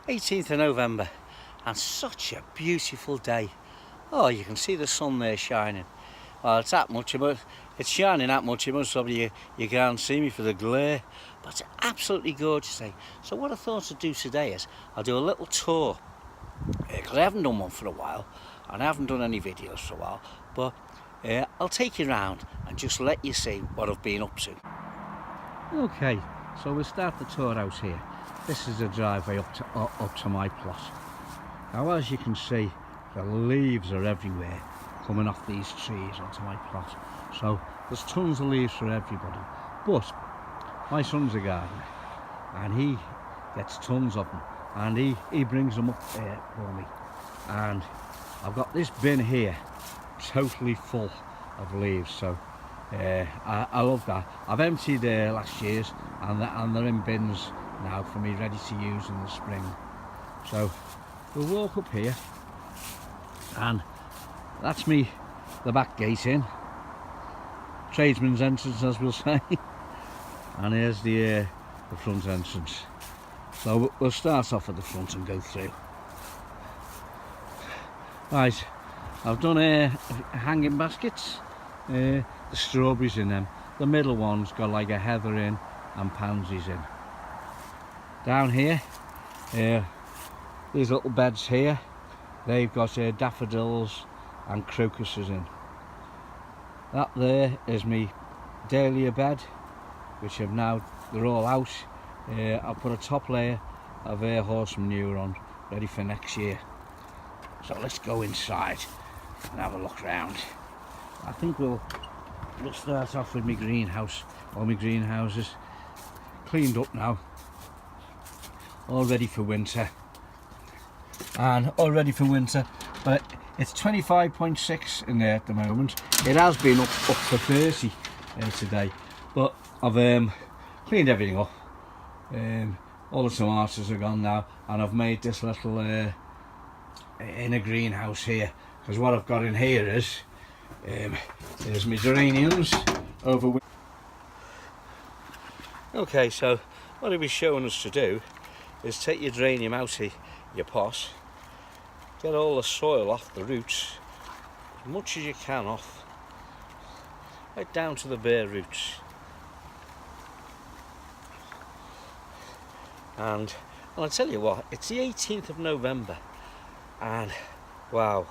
18th of November, and such a beautiful day. Oh, you can see the sun there shining. Well, it's that much, but it's shining that much. Most probably you can't see me for the glare, but it's absolutely gorgeous day. So what I thought to do today is I'll do a little tour, because I haven't done one for a while, and I haven't done any videos for a while, but I'll take you around and just let you see what I've been up to. Okay, so we'll start the tour out here. This is the driveway up to my plot. Now, as you can see, the leaves are everywhere coming off these trees onto my plot. So there's tons of leaves for everybody. But my son's a gardener, and he gets tons of them, and he brings them up there for me. And I've got this bin here totally full of leaves, so I love that. I've emptied last year's, and they're in bins now for me, ready to use in the spring. So we'll walk up here, and that's me, the back gate in, tradesman's entrance, as we'll say. And here's the front entrance. So we'll start off at the front and go through. Right, I've done hanging baskets, the strawberries in them. The middle one's got like a heather in and pansies in. Down here, these little beds here, they've got daffodils and crocuses in. That there is me dahlia bed, which they're all out. I'll put a top layer of horse manure on, ready for next year. So let's go inside and have a look round. I think we'll start off with my greenhouse. All my greenhouses cleaned up now, all ready for winter. And all ready for winter, but it's 25.6 in there at the moment. It has been up to 30 today, but I've cleaned everything up. All the tomatoes are gone now, and I've made this little inner greenhouse here, because what I've got in here is there's my geraniums over. Okay, so what he'll be showing us to do is take your geranium out of your pot, get all the soil off the roots, as much as you can off, right down to the bare roots. And well, I'll tell you what, it's the 18th of November, and wow,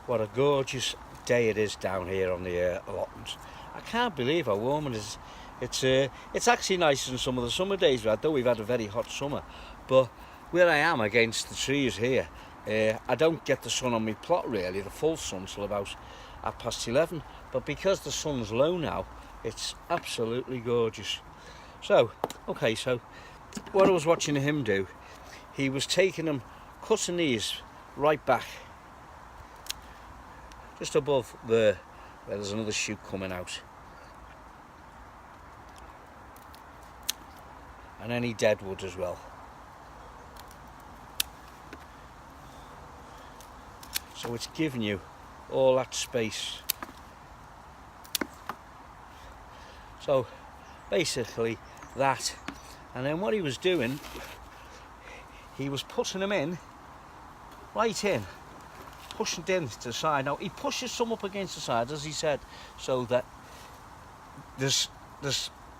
what a gorgeous day it is down here on the allotment. I can't believe how warm it is. It's actually nicer than some of the summer days we had, though we've had a very hot summer. But where I am against the trees here, I don't get the sun on my plot really, the full sun, till about 11:30. But because the sun's low now, it's absolutely gorgeous. So, okay, so what I was watching him do, he was taking them, cutting these right back, just above there, where there's another shoot coming out. And any dead wood as well. So it's giving you all that space. So basically that. And then what he was doing, he was putting them in, right in, pushing it in to the side. Now he pushes some up against the side, as he said, so that there's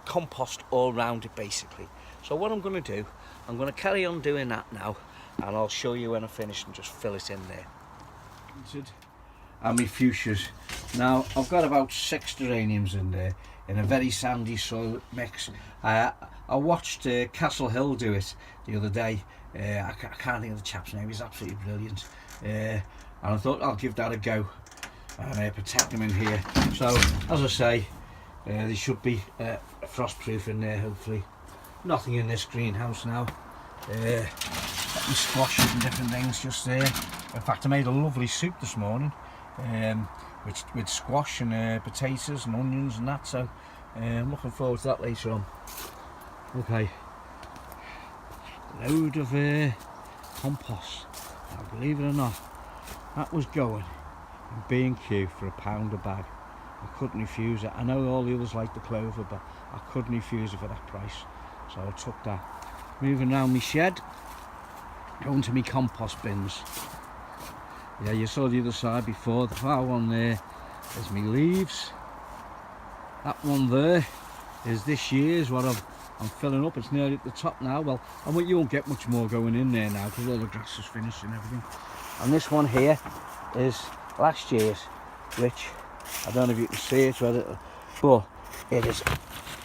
compost all round it basically. So what I'm going to do, I'm going to carry on doing that now, and I'll show you when I finish and just fill it in there. And my fuchsias. Now I've got about 6 geraniums in there in a very sandy soil mix. I watched Castle Hill do it the other day. I can't think of the chap's name, he's absolutely brilliant. And I thought I'll give that a go and protect them in here. So as I say, they should be frost-proof in there hopefully. Nothing in this greenhouse now. Squash and different things just there. In fact, I made a lovely soup this morning with squash and potatoes and onions and that, so I'm looking forward to that later on. Okay, load of compost. Now, believe it or not, that was going in B&Q for £1 a bag. I couldn't refuse it. I know all the others like the clover, but I couldn't refuse it for that price, so I took that. Moving around my shed, going to my compost bins. Yeah, you saw the other side before. The far one there is my leaves. That one there is this year's what I'm filling up. It's nearly at the top now. Well, you won't get much more going in there now because all the grass is finished and everything. And this one here is last year's, which I don't know if you can see it, but it is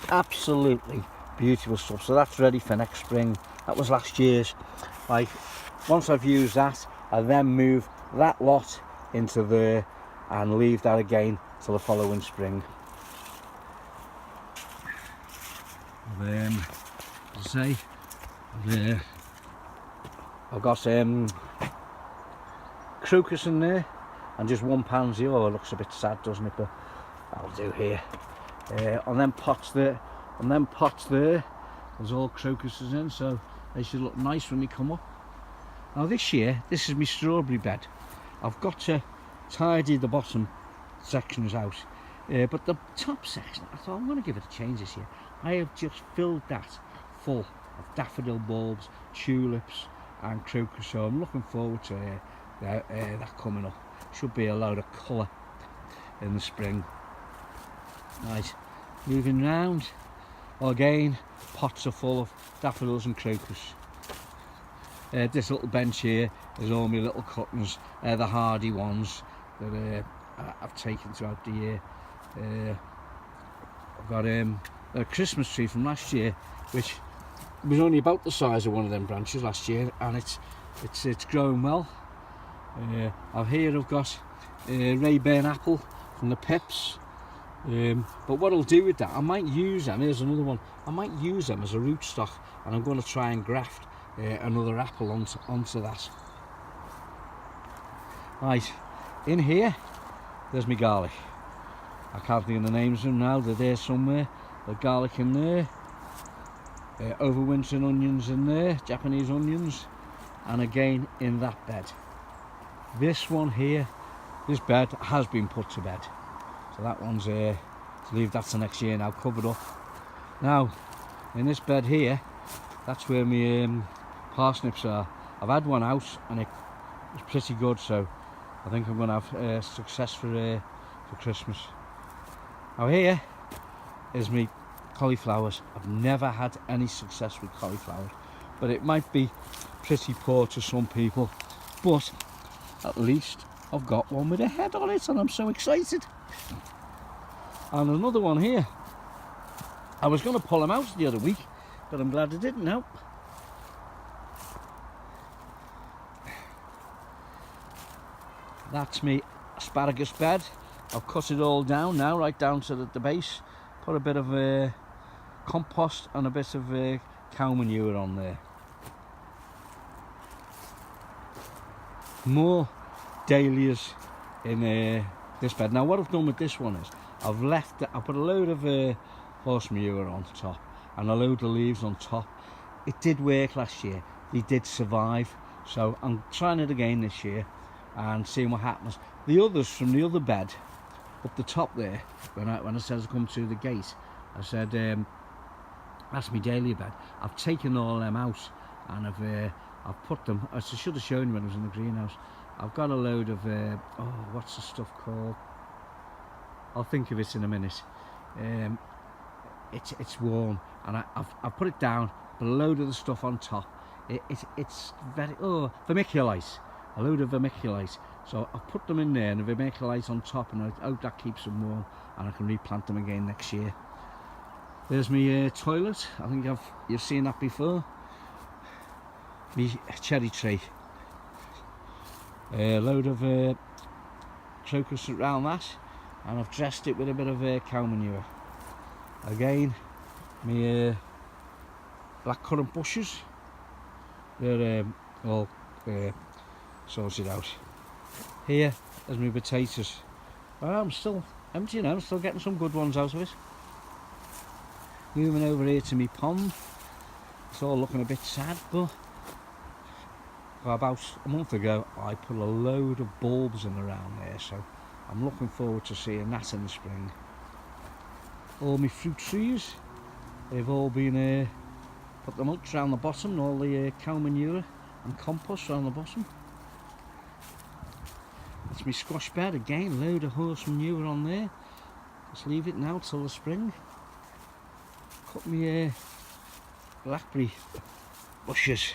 absolutely beautiful stuff. So that's ready for next spring. That was last year's. Like, once I've used that, I then move that lot into there and leave that again till the following spring. I'll say there I've got crocus in there and just one pansy. Oh, it looks a bit sad, doesn't it? But that'll do here. On them pots there, there's all crocuses in, so they should look nice when they come up. Now this year, this is my strawberry bed. I've got to tidy the bottom sections out, but the top section, I thought I'm going to give it a change this year. I have just filled that full of daffodil bulbs, tulips and crocus, so I'm looking forward to that coming up. Should be a load of colour in the spring. Right, moving round. Well, again, pots are full of daffodils and crocus. This little bench here is all my little cuttings, the hardy ones that I've taken throughout the year. I've got a Christmas tree from last year, which was only about the size of one of them branches last year, and it's growing well. I've got Rayburn apple from the Pips. But what I'll do with that, I might use them. Here's another one. I might use them as a rootstock, and I'm going to try and graft another apple onto that. Right, in here, there's my garlic. I can't think of the names of them now. They're there somewhere. The garlic in there, overwintering onions in there, Japanese onions, and again in that bed. This one here, this bed has been put to bed, so that one's to leave that to next year now, covered up. Now in this bed here, that's where my parsnips are. I've had one out and it was pretty good, so I think I'm going to have success for Christmas. Now here is my cauliflowers. I've never had any success with cauliflowers, but it might be pretty poor to some people, but at least I've got one with a head on it and I'm so excited. And another one here. I was going to pull them out the other week, but I'm glad I didn't now. That's me asparagus bed. I've cut it all down now, right down to the base. Put a bit of compost and a bit of cow manure on there. More dahlias in this bed. Now what I've done with this one is I put a load of horse manure on top and a load of leaves on top. It did work last year. They did survive, so I'm trying it again this year and seeing what happens. The others from the other bed up the top there, when I said to come through the gate, I said that's my dahlia bed. I've taken all them out and I've put them, as I should have shown you when I was in the greenhouse. I've got a load of what's the stuff called? I'll think of it in a minute. It's warm, and I've put it down, but a load of the stuff on top. It's very vermiculite, a load of vermiculite. So I've put them in there and the vermiculite on top, and I hope that keeps them warm, and I can replant them again next year. There's my toilet. I think you've seen that before. My cherry tree. A load of crocus around that, and I've dressed it with a bit of cow manure. Again, my blackcurrant bushes, they're all sorted out. Here is my potatoes. Well, I'm still empty now, I'm still getting some good ones out of it. Moving over here to my pond. It's all looking a bit sad, but about a month ago I put a load of bulbs in around there, so I'm looking forward to seeing that in the spring. All my fruit trees, they've all been put them up around the bottom, all the cow manure and compost around the bottom. That's my squash bed again, load of horse manure on there. Just leave it now till the spring. Cut my blackberry bushes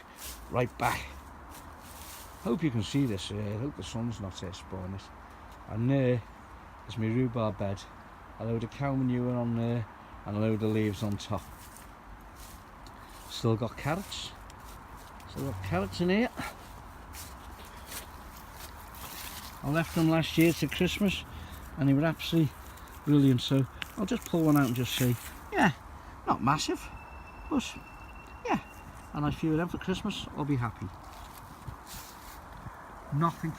right back. Hope you can see this, I hope the sun's not spoiling it. And there's my rhubarb bed. A load of cow manure on there and a load of leaves on top. Still got carrots. Still got carrots in here. I left them last year to Christmas and they were absolutely brilliant, so I'll just pull one out and just see. Yeah, not massive, but yeah, and I feel them for Christmas, I'll be happy. Nothing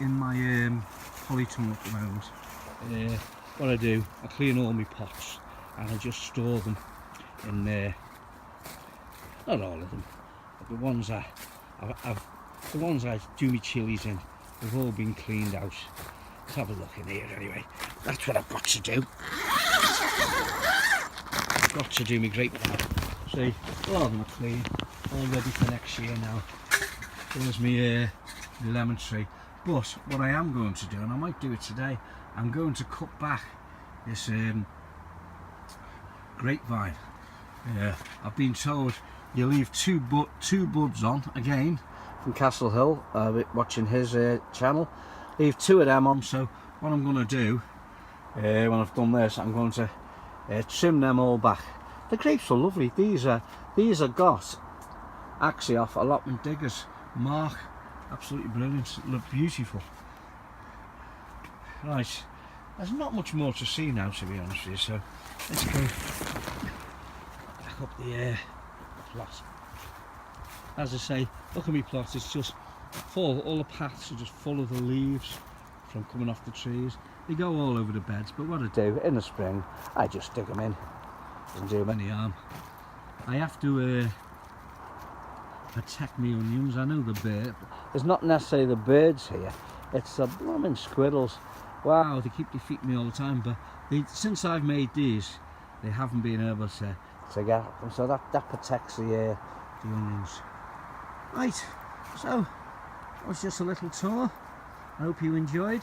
in my polytunnel at the moment. What I do, I clean all my pots and I just store them in there. Not all of them, but the ones I do my chilies in, they've all been cleaned out. Let's have a look in here anyway. That's what I've got to do. I've got to do my grapevine. See, a lot of them are clean, all ready for next year now. There's my lemon tree. But what I am going to do, and I might do it today, I'm going to cut back this grapevine. I've been told you leave two buds on, again, from Castle Hill, watching his channel. Leave 2 of them on, so what I'm going to do, when I've done this, I'm going to trim them all back. The grapes are lovely. These are got actually off allotment diggers. Mark, absolutely brilliant, look beautiful. Right, there's not much more to see now, to be honest with you, so let's go back up the plot. As I say, look at me plot, it's just full, all the paths are just full of the leaves from coming off the trees. They go all over the beds, but what I do in the spring, I just dig them in. Doesn't do them any harm. I have to protect my onions. I know the bird. It's not necessarily the birds here, it's the blooming squirrels. Wow, they keep defeating me all the time, but since I've made these, they haven't been able to get them, so that protects the onions. Right, so that was just a little tour. I hope you enjoyed.